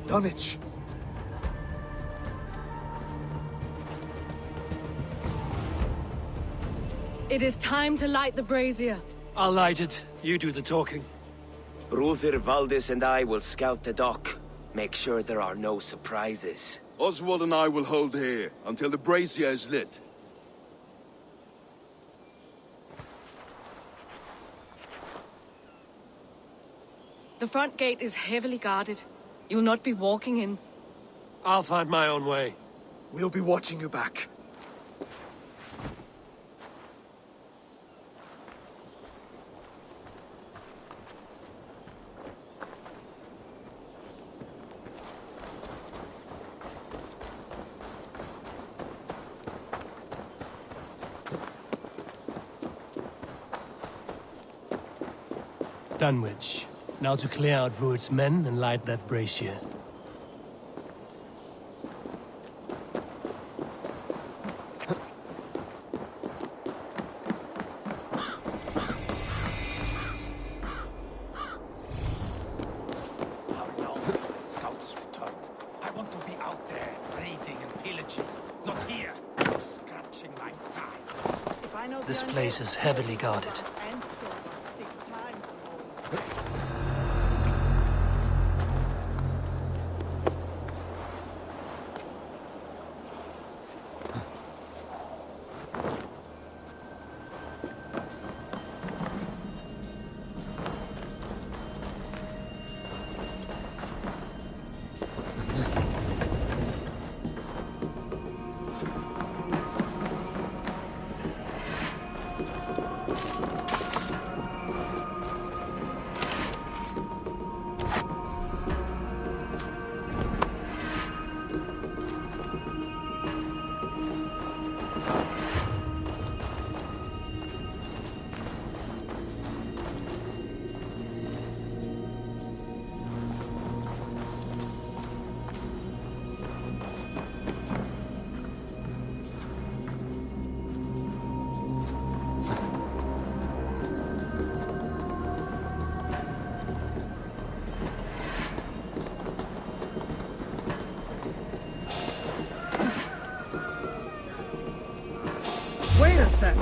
Dunwich! It is time to light the brazier. I'll light it. You do the talking. Ruther, Valdis and I will scout the dock. Make sure there are no surprises. Oswald and I will hold here until the brazier is lit. The front gate is heavily guarded. You'll not be walking in. I'll find my own way. We'll be watching you back. Dunwich. Now to clear out Rued's men and light that brazier. This place is heavily guarded. Wait a sec.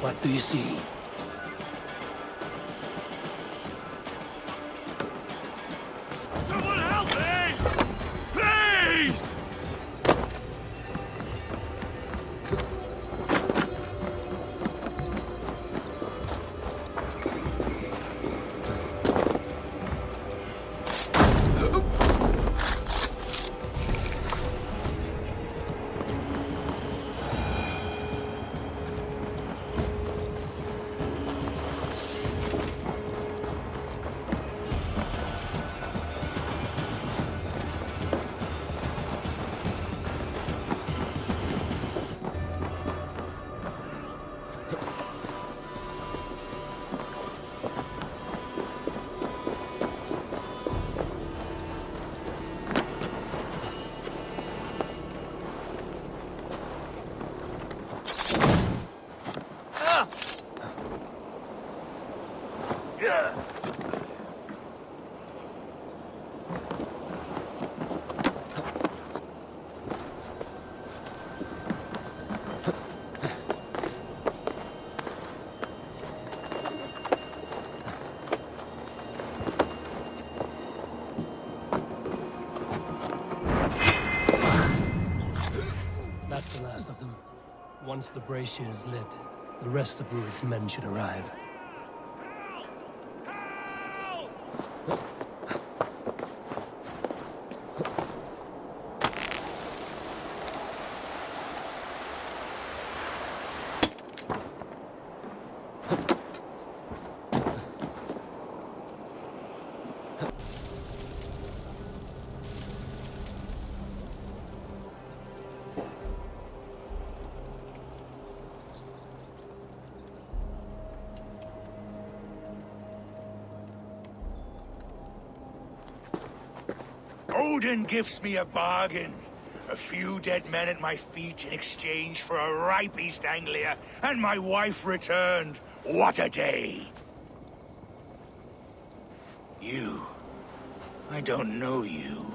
What do you see? Someone help me! Please! That's the last of them. Once the brazier is lit, the rest of Rued's men should arrive. Odin gifts me a bargain. A few dead men at my feet in exchange for a ripe East Anglia, and my wife returned. What a day! You. I don't know you.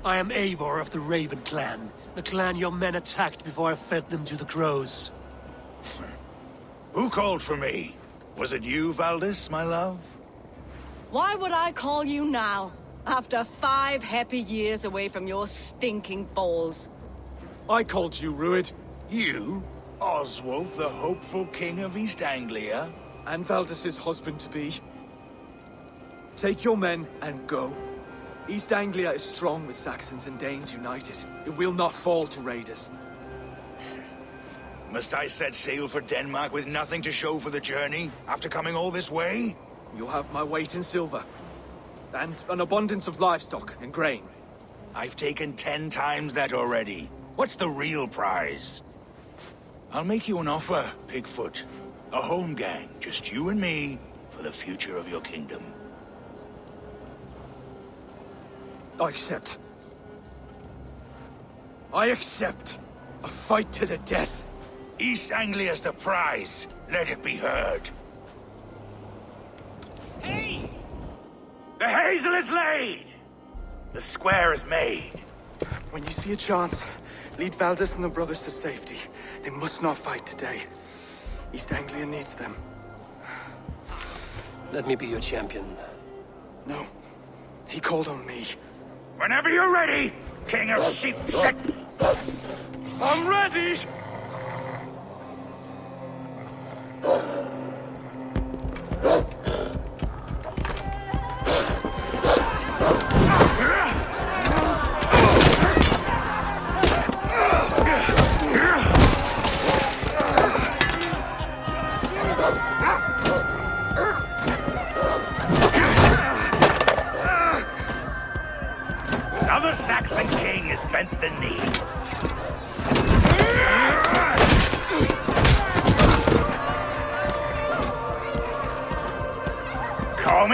I am Eivor of the Raven clan, the clan your men attacked before I fed them to the crows. Who called for me? Was it you, Valdis, my love? Why would I call you now, after 5 happy years away from your stinking balls? I called you, Rued. You? Oswald, the hopeful king of East Anglia? And Valdis's husband-to-be. Take your men and go. East Anglia is strong with Saxons and Danes united. It will not fall to raiders. Must I set sail for Denmark with nothing to show for the journey, after coming all this way? You'll have my weight in silver. And an abundance of livestock and grain. I've taken 10 times that already. What's the real prize? I'll make you an offer, Pigfoot. A home gang, just you and me, for the future of your kingdom. I accept. I accept. A fight to the death. East Anglia's the prize. Let it be heard. Hey! The hazel is laid! The square is made. When you see a chance, lead Valdis and the brothers to safety. They must not fight today. East Anglia needs them. Let me be your champion. No. He called on me. Whenever you're ready, King of Sheep Shit! I'm ready!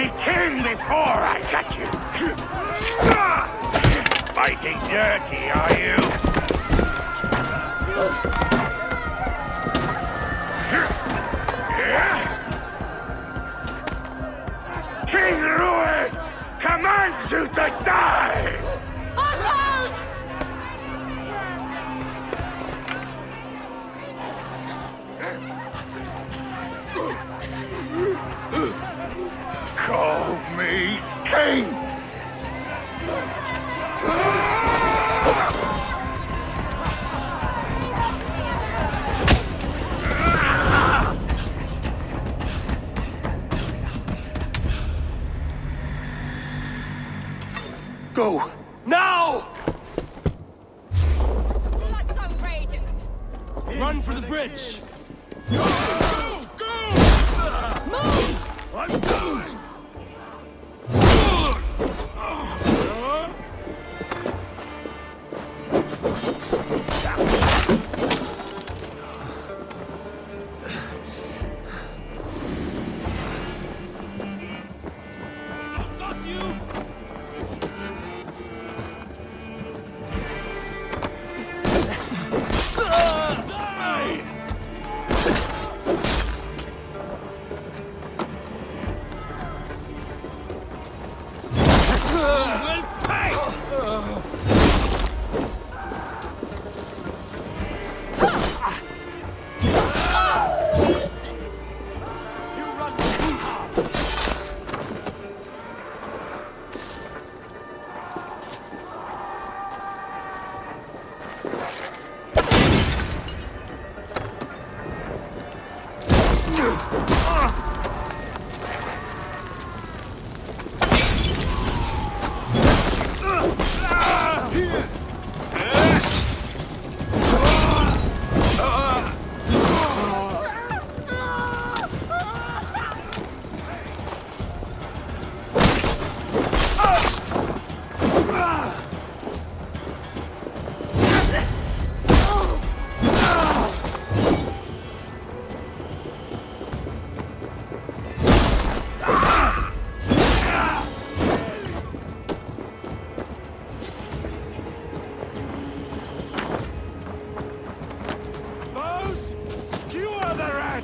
me king before I got you. Fighting dirty, are you? King Louis commands you to die! Oswald! Call me king! Go! Now! That's outrageous. Run for the bridge! I'm going! Got you! Skewer the rat!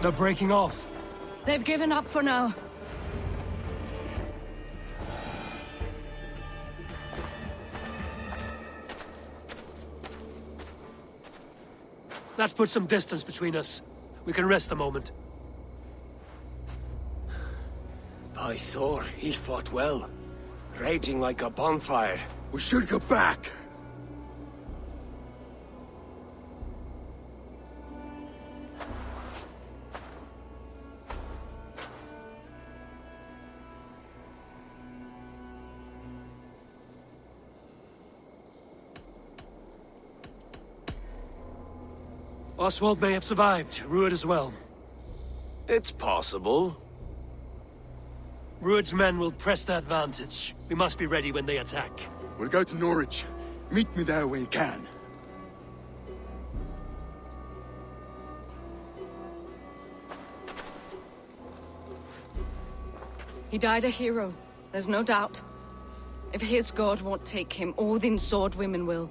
They're breaking off. They've given up for now. Let's put some distance between us. We can rest a moment. By Thor, he fought well. Raging like a bonfire. We should go back! Oswald may have survived. Rued as well. It's possible. Rued's men will press the advantage. We must be ready when they attack. We'll go to Norwich. Meet me there when you can. He died a hero, there's no doubt. If his god won't take him, Odin's sword women will.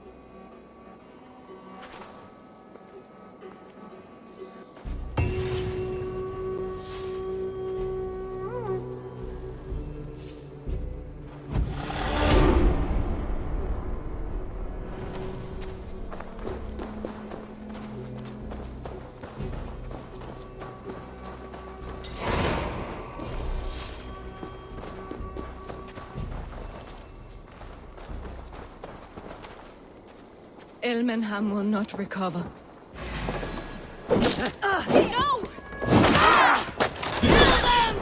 Elmenham will not recover. No! Kill them!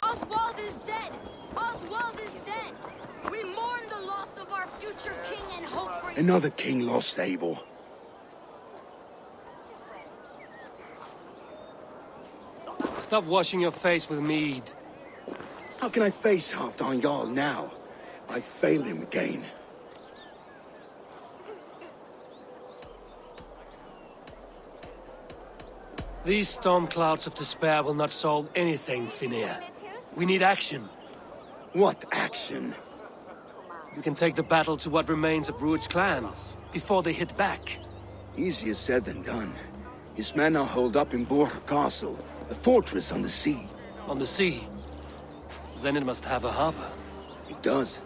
Oswald is dead! Oswald is dead! We mourn the loss of our future king and hope for... Another king lost, Eivor. Stop washing your face with mead. How can I face Halfdan Jarl now? I failed him again. These storm clouds of despair will not solve anything, Finir. We need action. What action? We can take the battle to what remains of Rued's clan, before they hit back. Easier said than done. His men are holed up in Borg Castle, a fortress on the sea. On the sea. Then it must have a harbor. It does.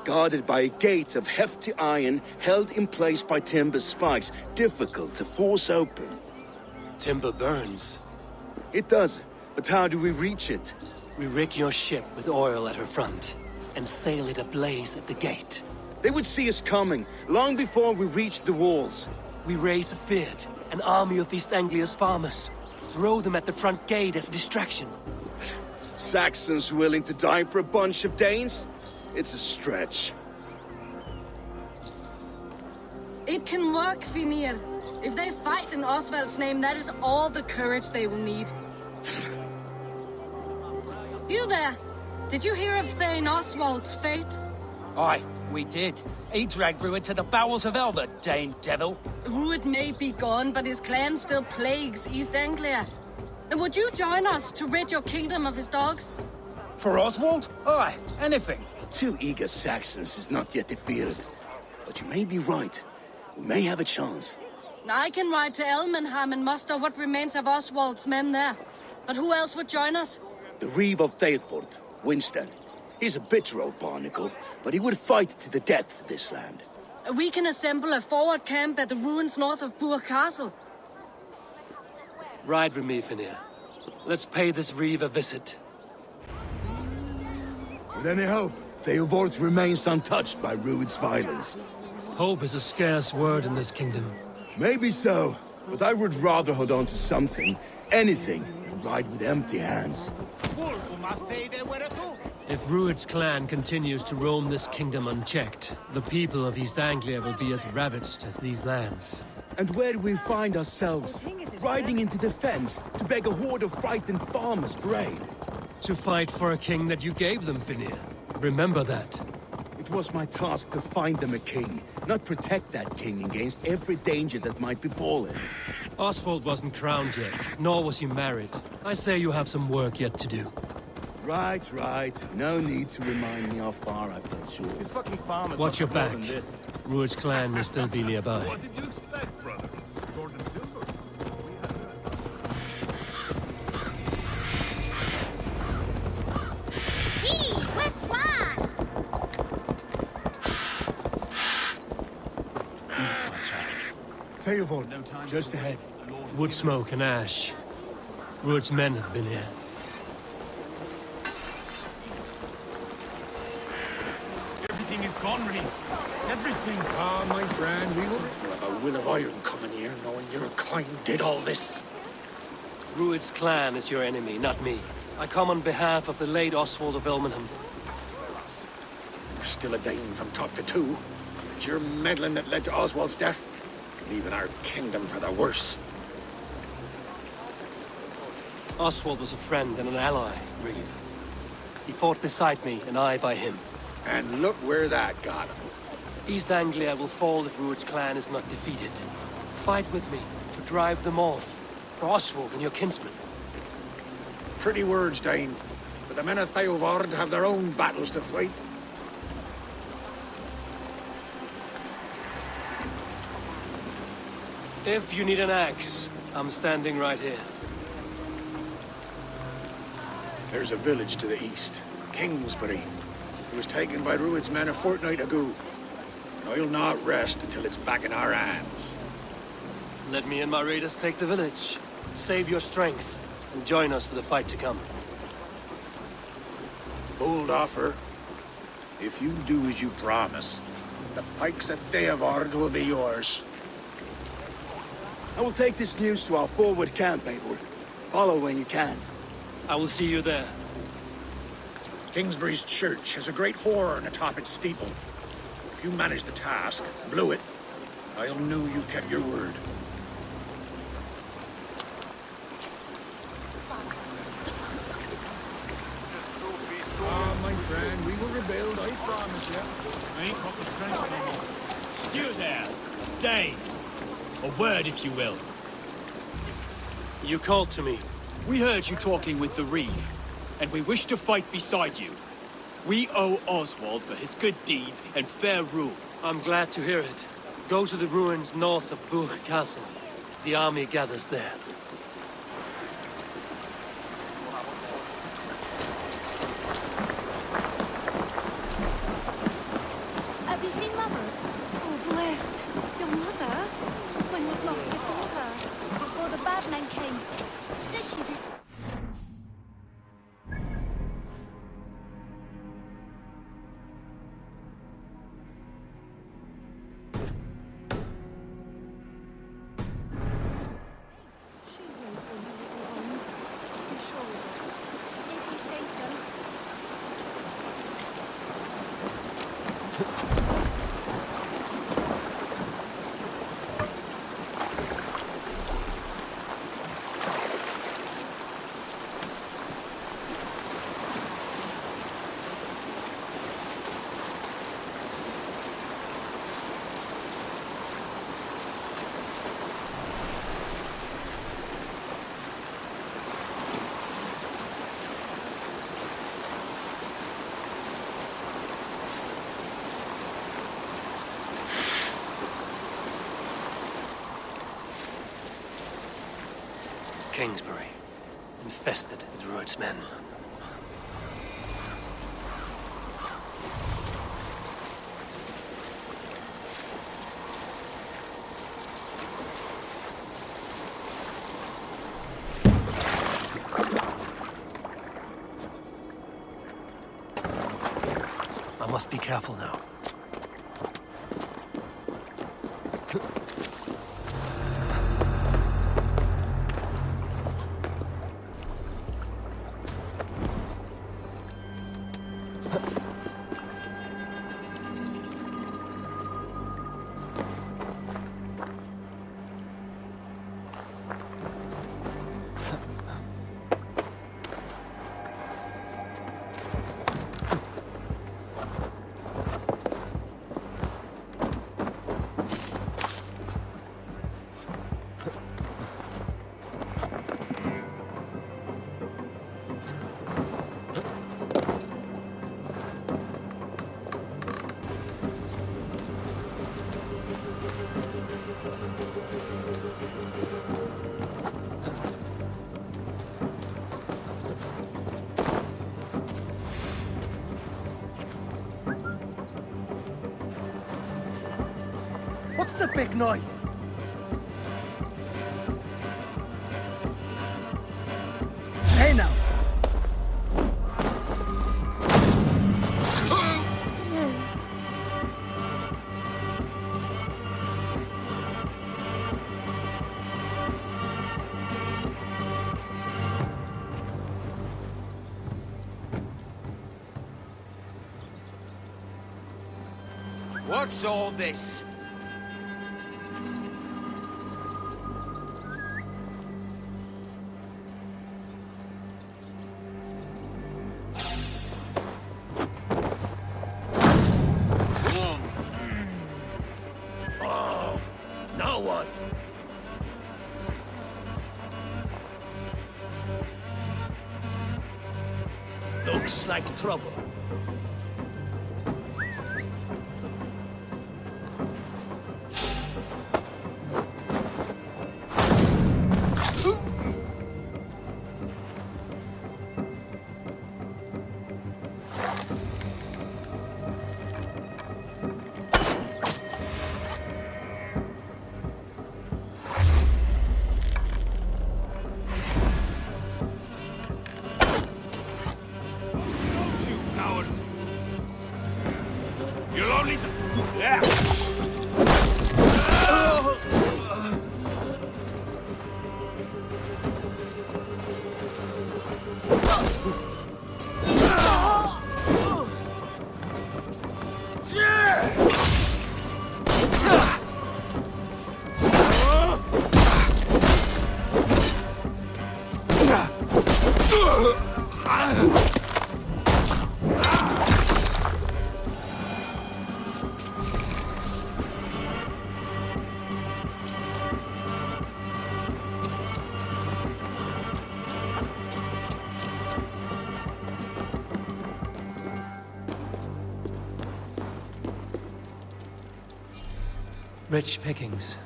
Guarded by a gate of hefty iron, held in place by timber spikes, difficult to force open. Timber burns. It does, but how do we reach it? We rig your ship with oil at her front, and sail it ablaze at the gate. They would see us coming, long before we reached the walls. We raise a Fyrd, an army of East Anglia's farmers. Throw them at the front gate as a distraction. Saxons willing to die for a bunch of Danes? It's a stretch. It can work, Finir. If they fight in Oswald's name, that is all the courage they will need. You there! Did you hear of Thane Oswald's fate? Aye, we did. He dragged Rued to the bowels of Elba, Dane devil. Rued may be gone, but his clan still plagues East Anglia. And would you join us to rid your kingdom of his dogs? For Oswald? Aye, anything. 2 eager Saxons is not yet defeated. But you may be right. We may have a chance. I can ride to Elmenham and muster what remains of Oswald's men there. But who else would join us? The Reeve of Thetford, Winston. He's a bitter old barnacle, but he would fight to the death for this land. We can assemble a forward camp at the ruins north of Burg Castle. Ride with me, Finir. Let's pay this Reeve a visit. With any hope, Theodort remains untouched by Rued's violence. Hope is a scarce word in this kingdom. Maybe so, but I would rather hold on to something, anything, than ride with empty hands. If Rued's clan continues to roam this kingdom unchecked, the people of East Anglia will be as ravaged as these lands. And where do we find ourselves? Riding into defense to beg a horde of frightened farmers for aid. To fight for a king that you gave them, Finir. Remember that. It was my task to find them a king, not protect that king against every danger that might befall him. Oswald wasn't crowned yet, nor was he married. I say you have some work yet to do. Right, right. No need to remind me how far I've been short. Watch your back. Rued's clan may still be nearby. What did you expect, brother? Sword and silver. Theobald, just ahead. Wood smoke and ash. Rued's men have been here. Everything is gone, Reeve. Everything. Ah, my friend, we will have a will of iron coming here, knowing your kind did all this. Rued's clan is your enemy, not me. I come on behalf of the late Oswald of Elmenham. You're still a Dane from top to two. It's your meddling that led to Oswald's death. leaving our kingdom for the worse. Oswald was a friend and an ally, Reeve. He fought beside me, and I by him. And look where that got him. East Anglia will fall if Rued's clan is not defeated. Fight with me to drive them off. For Oswald and your kinsmen. Pretty words, Dane. But the men of Theovard have their own battles to fight. If you need an axe, I'm standing right here. There's a village to the east, Kingsbury. It was taken by Rued's men a fortnight ago. And I'll not rest until it's back in our hands. Let me and my raiders take the village. Save your strength, and join us for the fight to come. Bold offer. If you do as you promise, the pikes of Theovard will be yours. I will take this news to our forward camp, Eivor. Follow when you can. I will see you there. Kingsbury's church has a great horn atop its steeple. If you manage the task, blew it, I'll know you kept your word. My friend, we will rebuild, I promise you. I ain't got the strength anymore. Stew there! Dane! A word, if you will. You called to me. We heard you talking with the Reeve, and we wish to fight beside you. We owe Oswald for his good deeds and fair rule. I'm glad to hear it. Go to the ruins north of Buch Castle. The army gathers there. Have you seen Mother? Oh, blessed. Your mother? When was last you saw her? Before the bad men came. Said she'd... She will bring you home. I'm sure of it. If you say so. Kingsbury, infested with Rued's men. I must be careful now. What's the big noise? Hey now! What's all this? Looks like trouble. Rich pickings.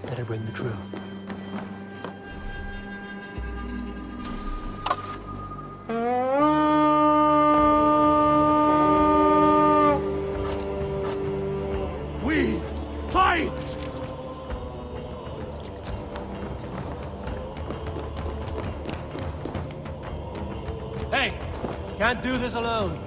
Better bring the crew. We fight! Hey! Can't do this alone.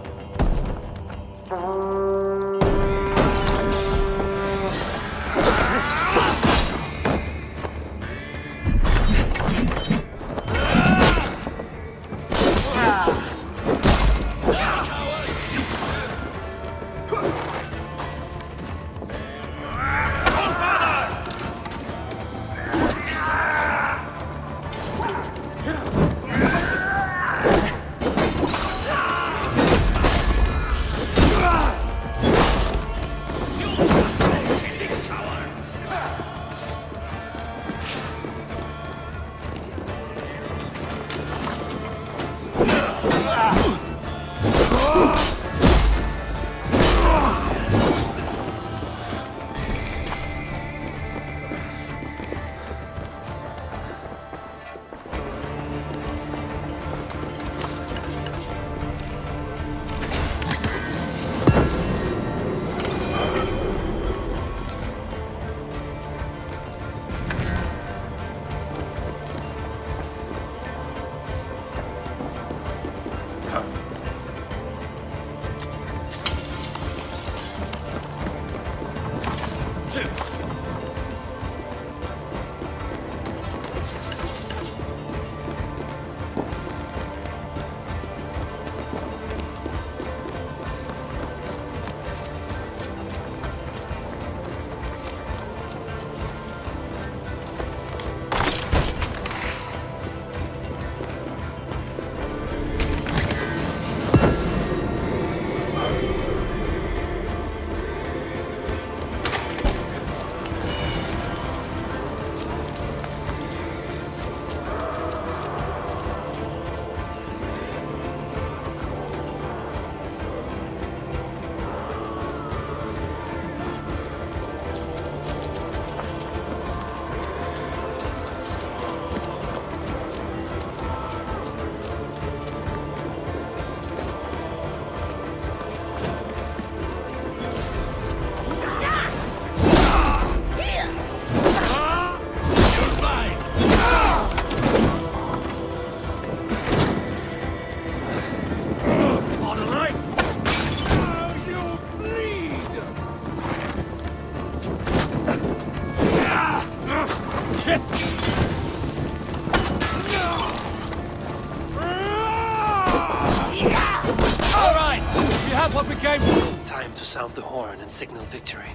What became? Time to sound the horn and signal victory.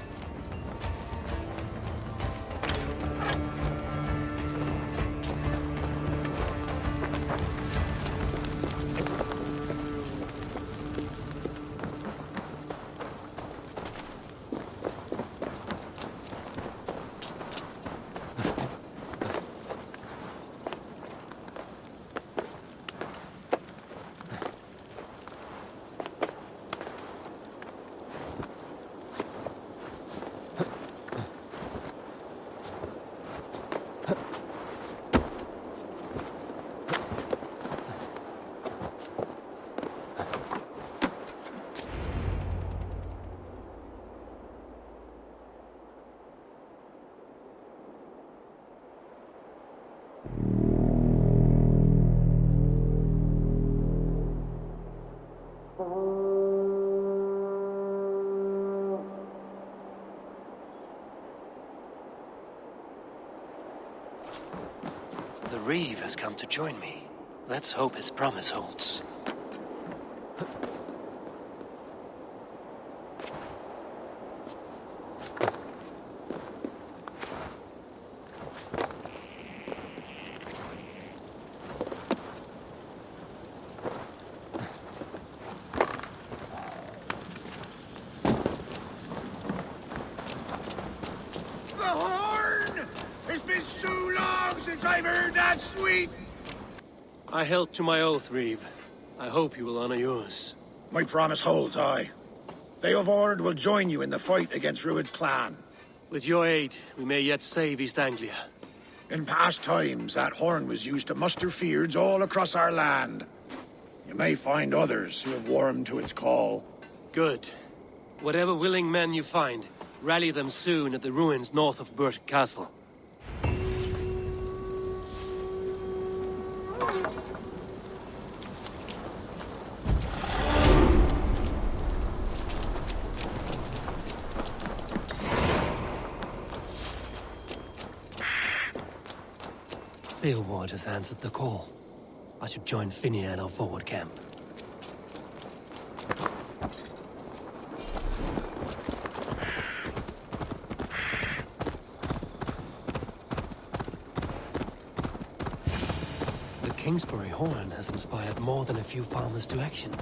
Reeve has come to join me. Let's hope his promise holds. I've heard that sweet! I held to my oath, Reeve. I hope you will honor yours. My promise holds, aye. They of Ord will join you in the fight against Rued's clan. With your aid, we may yet save East Anglia. In past times, that horn was used to muster fyrds all across our land. You may find others who have warmed to its call. Good. Whatever willing men you find, rally them soon at the ruins north of Burt Castle. Ward has answered the call. I should join Finney at our forward camp. The Kingsbury horn has inspired more than a few farmers to action.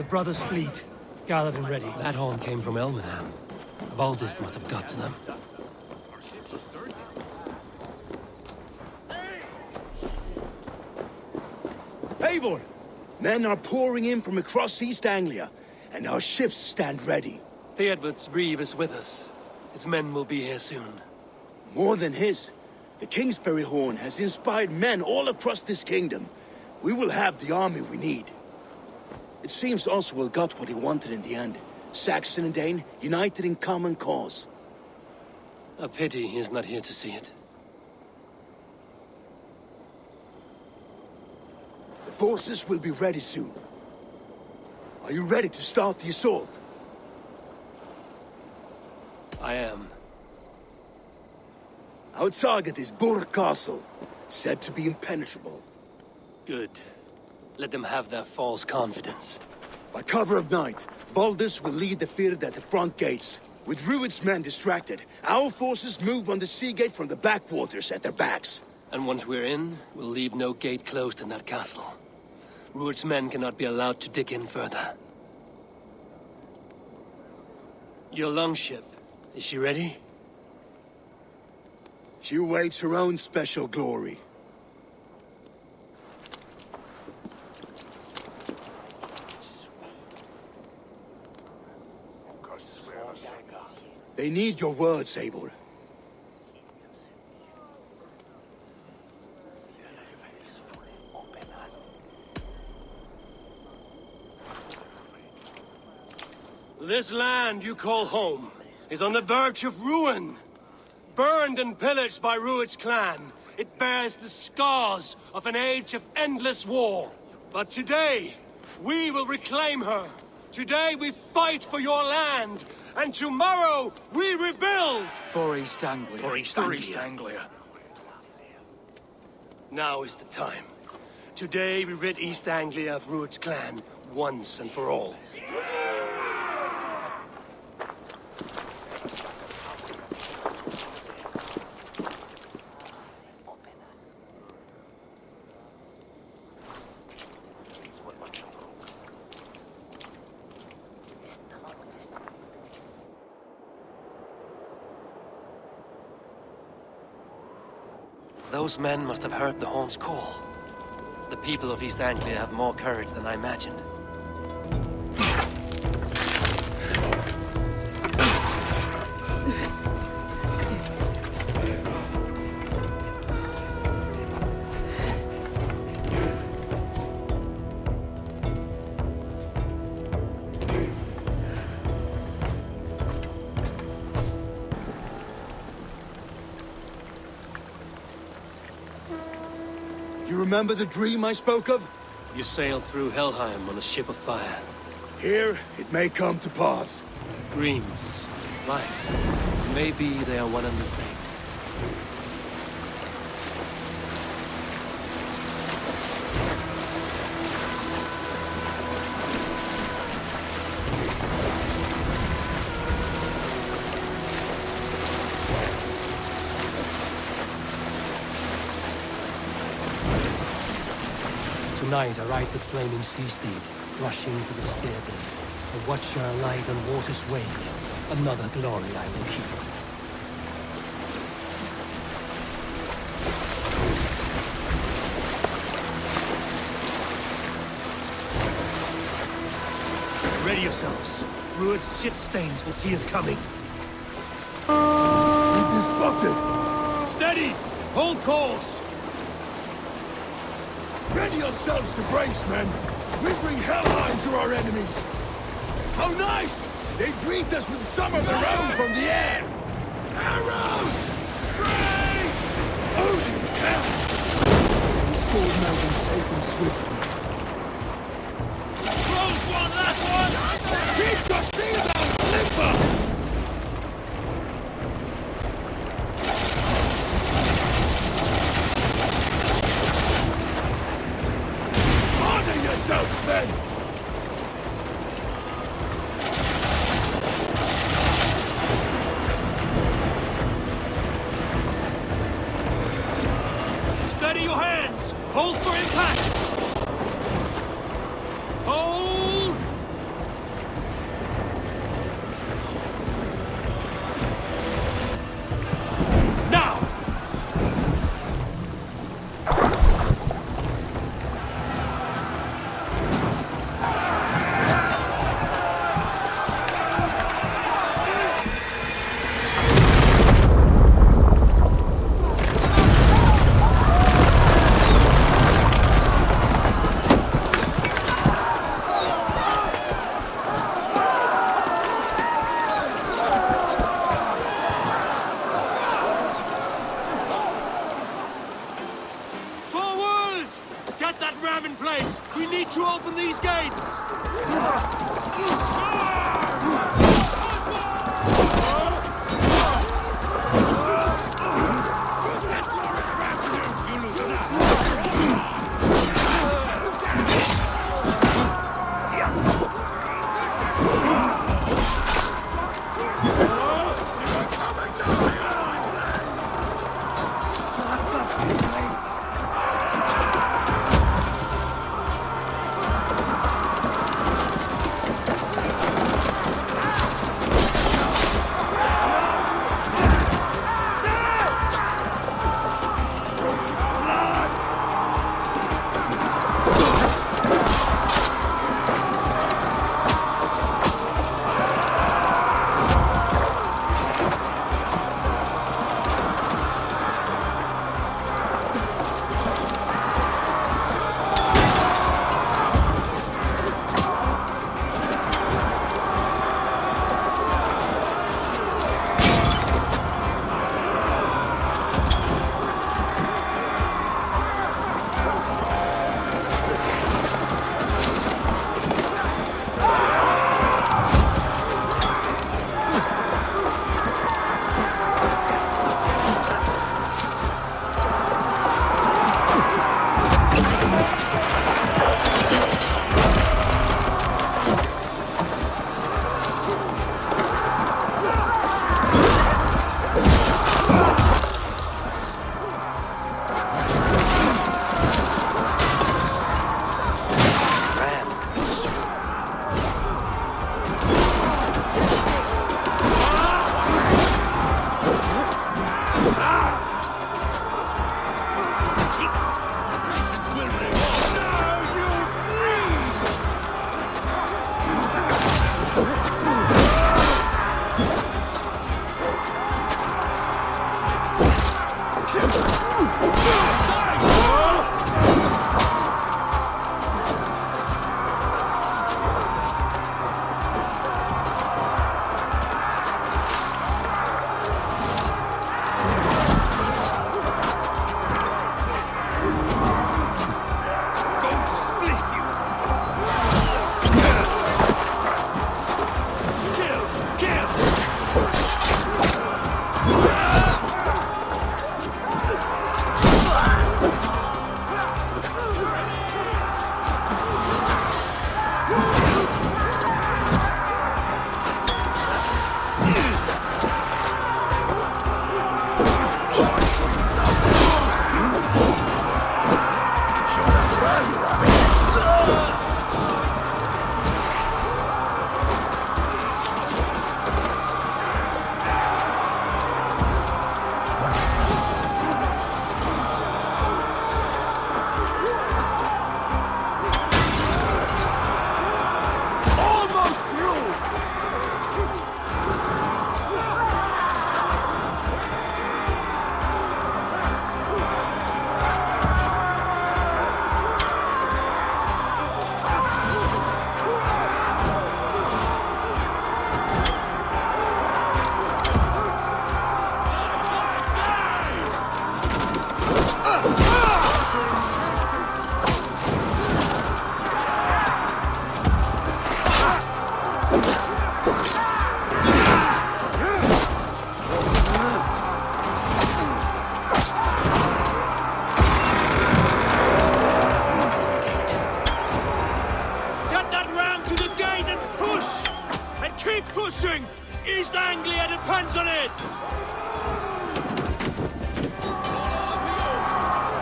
Brothers' fleet, gathered and ready. That horn came from Elmenham. Baldist must have got to them. Eivor! Men are pouring in from across East Anglia, and our ships stand ready. Theodward's Reeve is with us. His men will be here soon. More than his. The Kingsbury horn has inspired men all across this kingdom. We will have the army we need. It seems Oswald got what he wanted in the end. Saxon and Dane, united in common cause. A pity he is not here to see it. The forces will be ready soon. Are you ready to start the assault? I am. Our target is Burt Castle, said to be impenetrable. Good. Let them have their false confidence. By cover of night, Baldus will lead the fyrd at the front gates. With Rued's men distracted, our forces move on the sea gate from the backwaters at their backs. And once we're in, we'll leave no gate closed in that castle. Rued's men cannot be allowed to dig in further. Your longship, is she ready? She awaits her own special glory. They need your words, Eivor. This land you call home is on the verge of ruin. Burned and pillaged by Rued's clan, it bears the scars of an age of endless war. But today, we will reclaim her. Today we fight for your land, and tomorrow we rebuild! For East Anglia. For East Anglia. Now is the time. Today we rid East Anglia of Rued's clan, once and for all. Those men must have heard the horn's call. The people of East Anglia have more courage than I imagined. remember the dream I spoke of? You sail through Helheim on a ship of fire. Here, it may come to pass. Dreams, life, maybe they are one and the same. Tonight I ride the flaming sea steed, rushing for the spear blade. A watcher light on water's wake. Another glory I will keep. Ready yourselves. Rued's ship stains will see us coming. We've been spotted! Steady! Hold course! Ready yourselves to brace, men! We bring Helheim to our enemies! How nice! They greet us with some of their own from the air! Arrows! Brace! Odin's hell! These swordmen can escape them swiftly. Close one, last one! Keep the shield on, Limber! Honor yourselves, men! Steady your hands! Hold for impact! Hold! Now! and push! And keep pushing! East Anglia depends on it!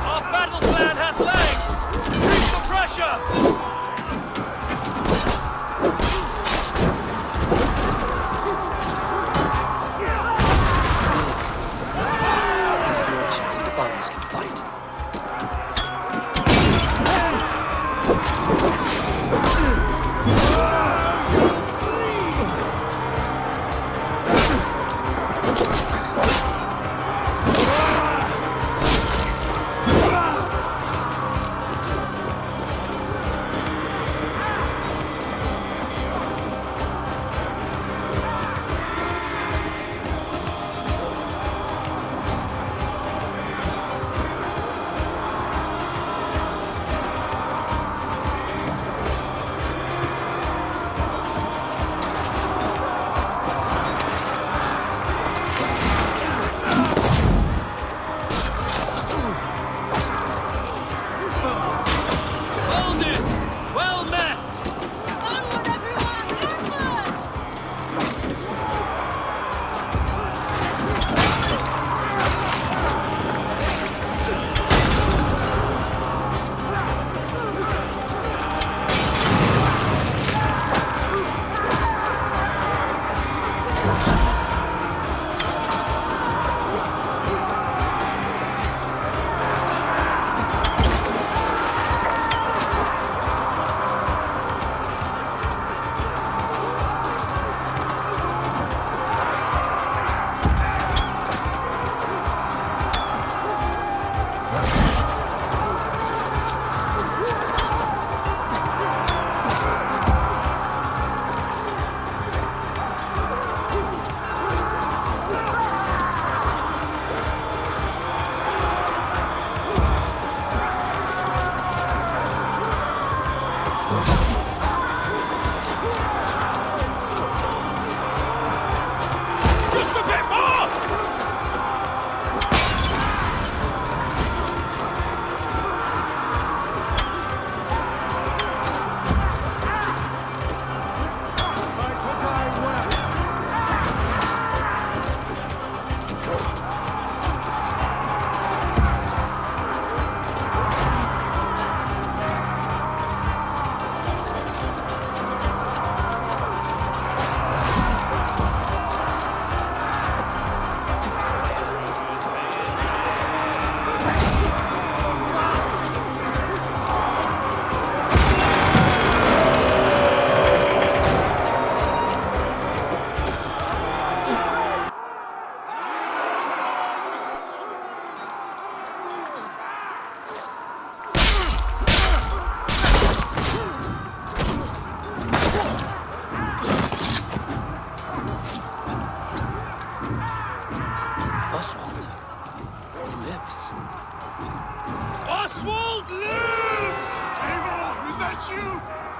Our battle plan has legs! Keep the pressure! These merchants and farmers can fight.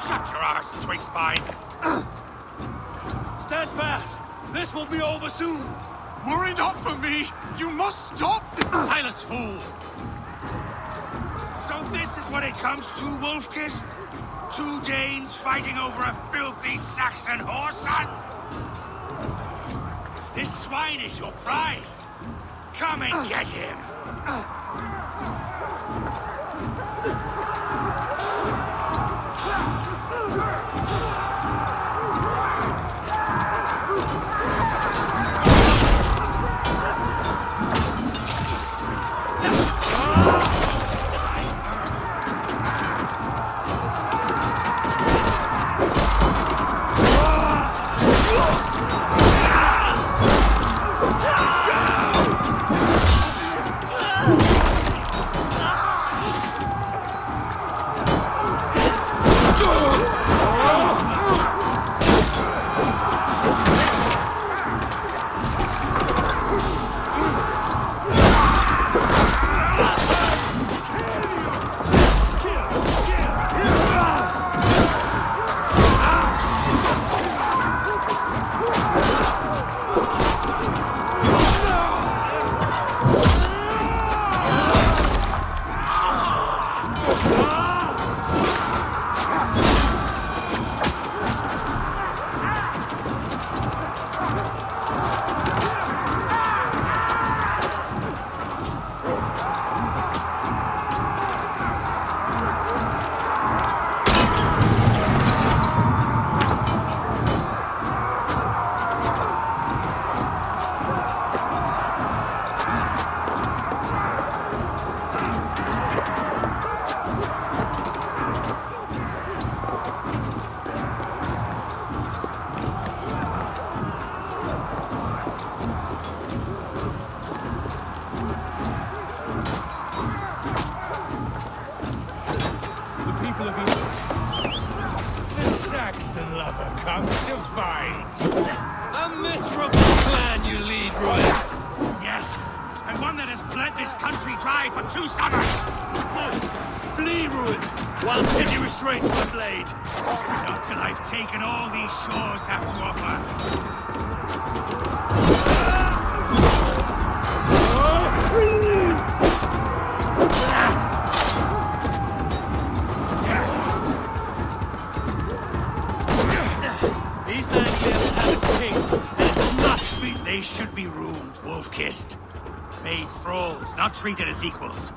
Shut your arse, twig spine! Stand fast! This will be over soon! Worry not for me! You must stop this! Silence, fool! So this is what it comes to, Wolfkist? 2 Danes fighting over a filthy Saxon whoreson? If this swine is your prize, come and get him! Saxon lover comes to fight. A miserable clan you lead, Ruin. Yes, and one that has bled this country dry for 2 summers. Flee, Ruin, while pity restrains my blade. Not till I've taken all these shores have to offer. East Anglia will have its king, and it will not be... They should be ruled, wolf-kissed. Made thralls, not treated as equals.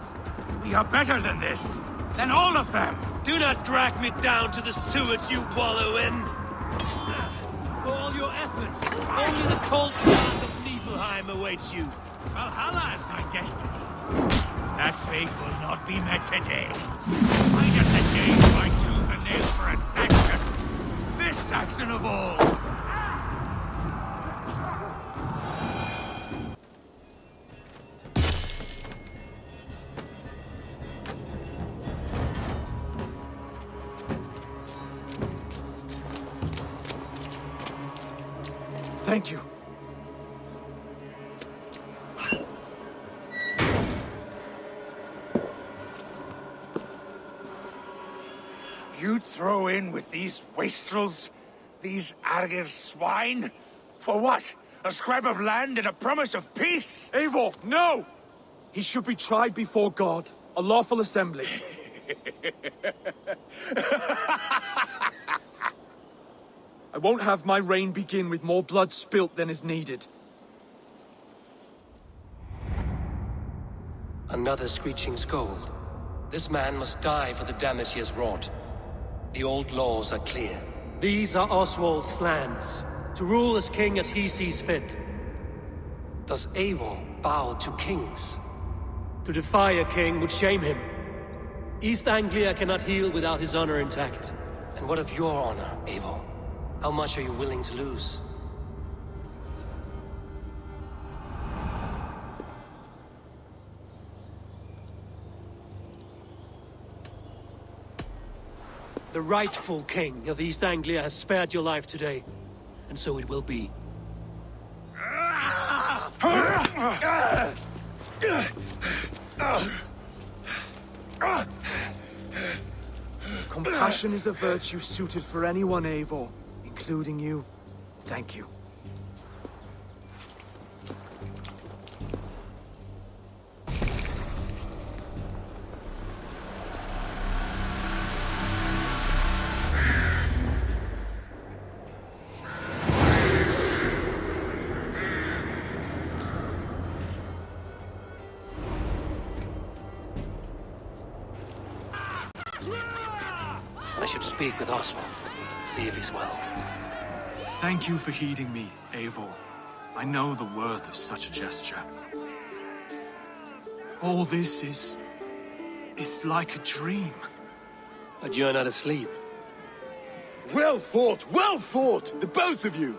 We are better than this. Than all of them. Do not drag me down to the sewage you wallow in. For all your efforts, only the cold land of Niflheim awaits you. Valhalla is my destiny. That fate will not be met today. I just engaged my tooth and nail for a Saxon. This Saxon of all. Thank you. You'd throw in with these wastrels? These Argir swine? For what? A scrap of land and a promise of peace? Eivor, no! He should be tried before God, a lawful assembly. I won't have my reign begin with more blood spilt than is needed. Another screeching scold. This man must die for the damage he has wrought. The old laws are clear. These are Oswald's lands, to rule as king as he sees fit. Does Eivor bow to kings? To defy a king would shame him. East Anglia cannot heal without his honor intact. And what of your honor, Eivor? How much are you willing to lose? The rightful king of East Anglia has spared your life today, and so it will be. Compassion is a virtue suited for anyone, Eivor, including you. Thank you. I should speak with Oswald, see if he's well. Thank you for heeding me, Eivor. I know the worth of such a gesture. All this is like a dream. But you're not asleep. Well fought, the both of you!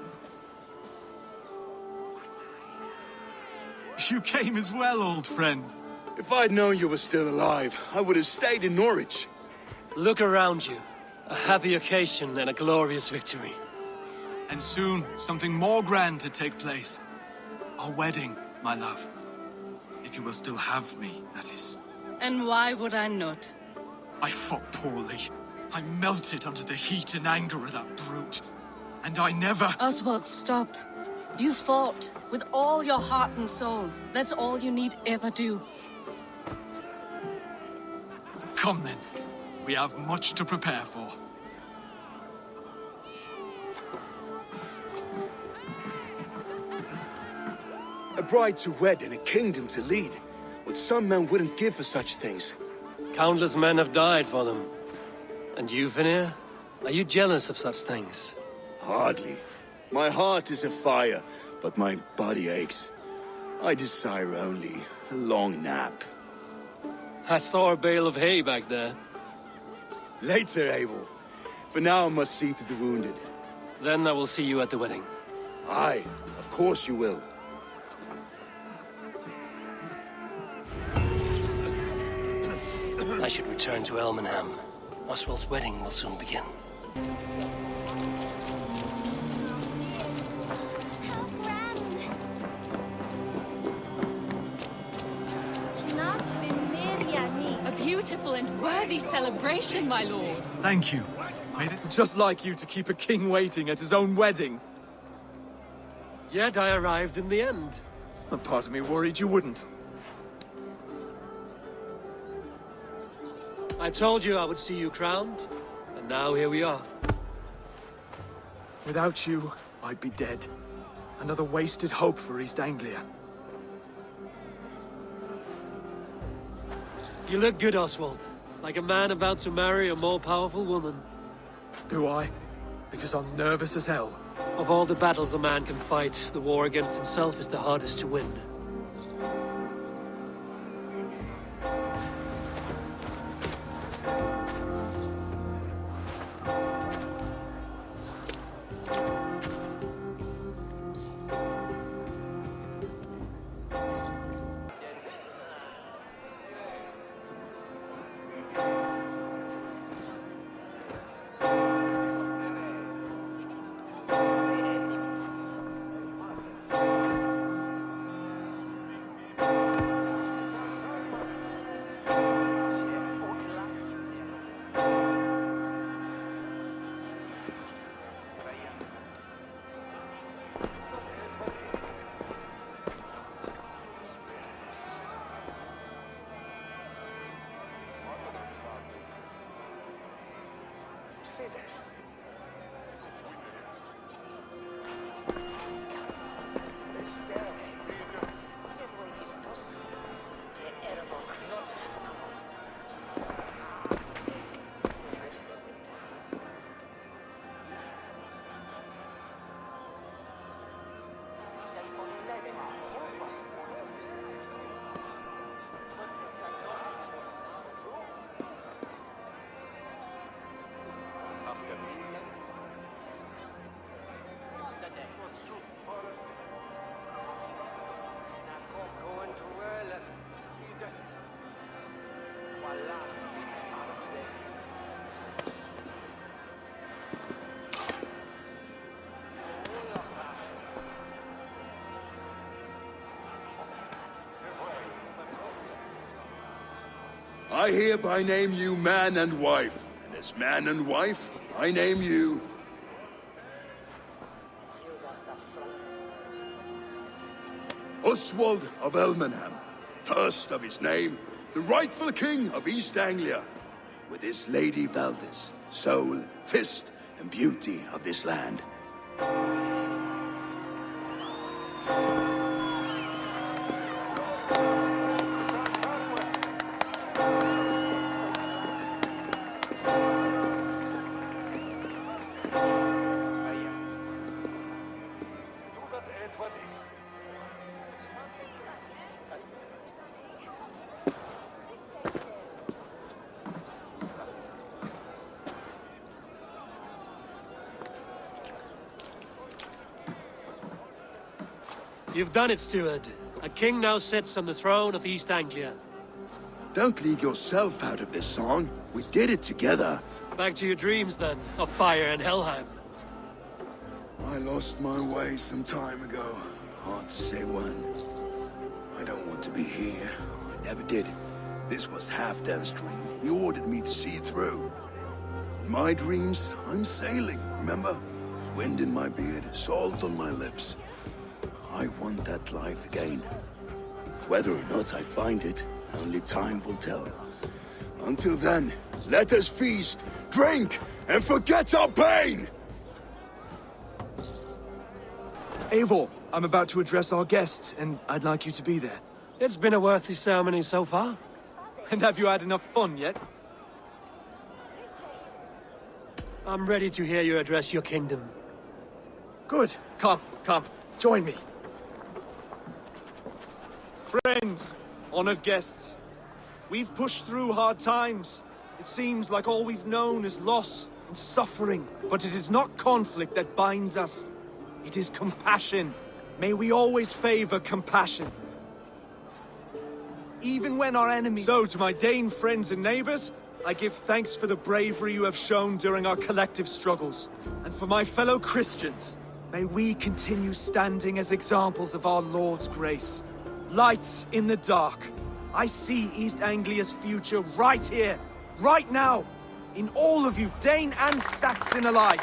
You came as well, old friend. If I'd known you were still alive, I would have stayed in Norwich. Look around you. A happy occasion and a glorious victory. And soon, something more grand to take place. Our wedding, my love. If you will still have me, that is. And why would I not? I fought poorly. I melted under the heat and anger of that brute. And I never... Oswald, stop. You fought with all your heart and soul. That's all you need ever do. Come then. We have much to prepare for. A bride to wed and a kingdom to lead. What some men wouldn't give for such things. Countless men have died for them. And you, Vanir? Are you jealous of such things? Hardly. My heart is afire, but my body aches. I desire only a long nap. I saw a bale of hay back there. Later, Eivor. For now I must see to the wounded. Then I will see you at the wedding. Aye, of course you will. I should return to Elmenham. Oswald's wedding will soon begin. worthy celebration, my lord. Thank you. Just like you to keep a king waiting at his own wedding. Yet I arrived in the end. A part of me worried you wouldn't. I told you I would see you crowned, and now here we are. Without you, I'd be dead. Another wasted hope for East Anglia. You look good, Oswald. Like a man about to marry a more powerful woman. Do I? Because I'm nervous as hell. Of all the battles a man can fight, the war against himself is the hardest to win. I hereby name you man and wife, and as man and wife, I name you... Oswald of Elmenham, first of his name, the rightful king of East Anglia, with his lady Valdis, soul, fist, and beauty of this land. You've done it, steward. A king now sits on the throne of East Anglia. Don't leave yourself out of this song. We did it together. Back to your dreams, then, of fire and Helheim. I lost my way some time ago. Hard to say when. I don't want to be here. I never did. This was Halfdan's dream. He ordered me to see it through. In my dreams, I'm sailing, remember? Wind in my beard, salt on my lips. I want that life again. Whether or not I find it, only time will tell. Until then, let us feast, drink, and forget our pain! Eivor, I'm about to address our guests, and I'd like you to be there. It's been a worthy ceremony so far. And have you had enough fun yet? I'm ready to hear you address your kingdom. Good. Come, join me. Friends, honored guests, we've pushed through hard times. It seems like all we've known is loss and suffering, but it is not conflict that binds us. It is compassion. May we always favor compassion. Even when our enemies... So, to my Dane friends and neighbors, I give thanks for the bravery you have shown during our collective struggles. And for my fellow Christians, may we continue standing as examples of our Lord's grace. Lights in the dark. I see East Anglia's future right here, right now, in all of you, Dane and Saxon alike,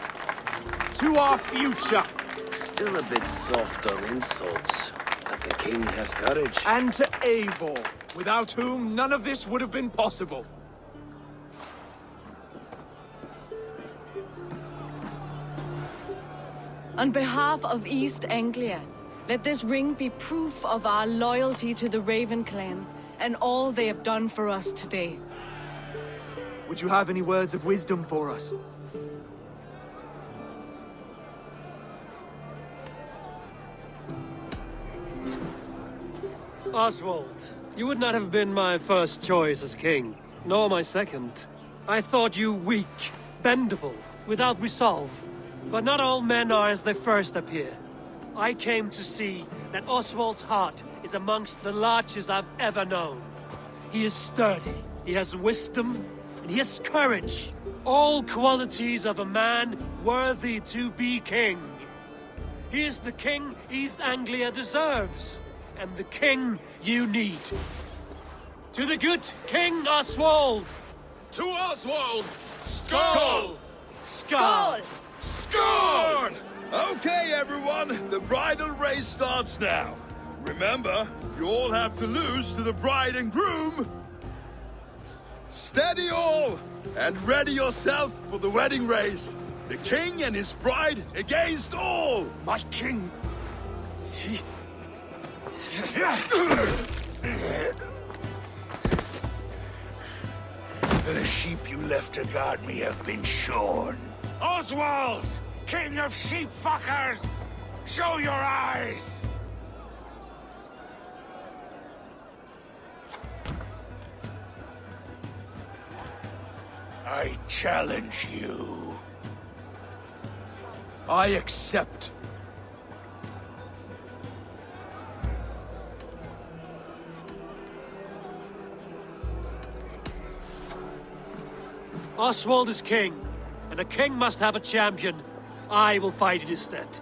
to our future. Still a bit soft on insults, but the king has courage. And to Eivor, without whom none of this would have been possible. On behalf of East Anglia, let this ring be proof of our loyalty to the Raven clan and all they have done for us today. Would you have any words of wisdom for us? Oswald, you would not have been my first choice as king, nor my second. I thought you weak, bendable, without resolve. But not all men are as they first appear. I came to see that Oswald's heart is amongst the largest I've ever known. He is sturdy, he has wisdom, and he has courage. All qualities of a man worthy to be king. He is the king East Anglia deserves, and the king you need. To the good King Oswald! To Oswald! Skull! Skull! Score! Okay, everyone, the bridal race starts now. Remember, you all have to lose to the bride and groom. Steady all, and ready yourself for the wedding race. The king and his bride against all. My king! The sheep you left to guard me have been shorn. Oswald! King of sheep fuckers! Show your eyes! I challenge you. I accept. Oswald is king, and a king must have a champion. I will fight in his stead.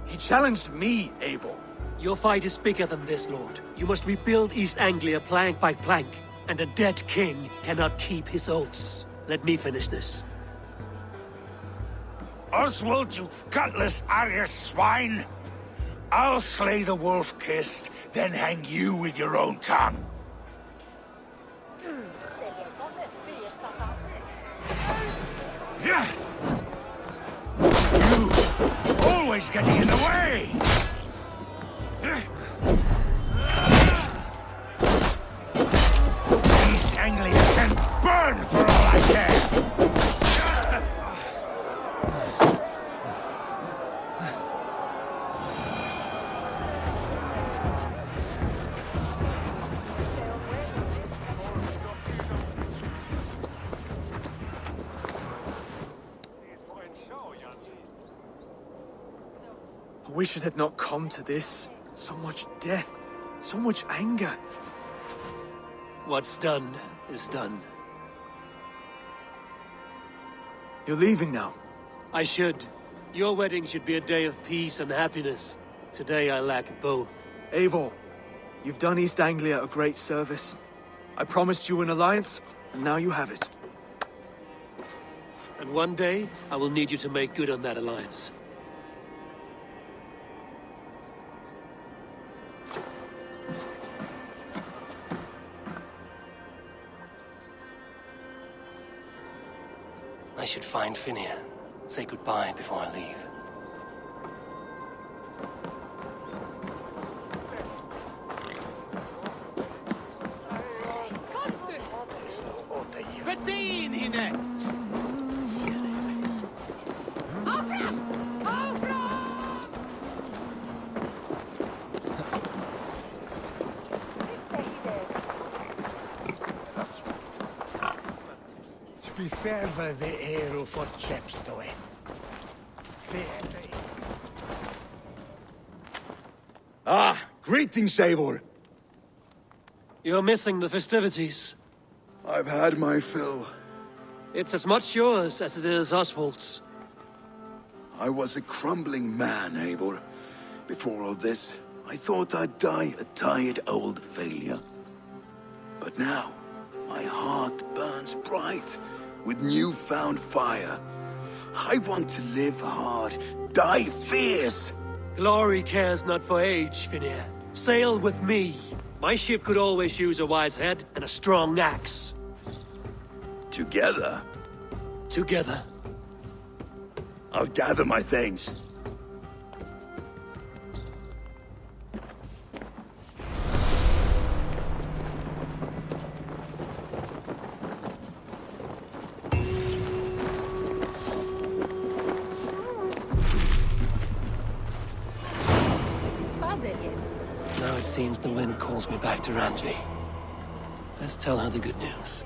He challenged me, Eivor. Your fight is bigger than this, Lord. You must rebuild East Anglia plank by plank, and a dead king cannot keep his oaths. Let me finish this. Oswald, you gutless Arya swine! I'll slay the wolf-kissed, then hang you with your own tongue. Yeah. You always getting in the way! East Anglia can burn for all I care! I wish it had not come to this. So much death, so much anger. What's done is done. You're leaving now. I should. Your wedding should be a day of peace and happiness. Today I lack both. Eivor, you've done East Anglia a great service. I promised you an alliance, and now you have it. And one day, I will need you to make good on that alliance. I should find Finnea. Say goodbye before I leave. Serva the hero for Chepstow. Ah, greetings, Eivor. You're missing the festivities. I've had my fill. It's as much yours as it is Oswald's. I was a crumbling man, Eivor. Before all this, I thought I'd die a tired old failure. But now, My heart burns bright with newfound fire. I want to live hard, die fierce. Glory cares not for age, Finir. Sail with me. My ship could always use a wise head and a strong axe. Together, Together. I'll gather my things. Now it seems the wind calls me back to Randvi. Let's tell her the good news.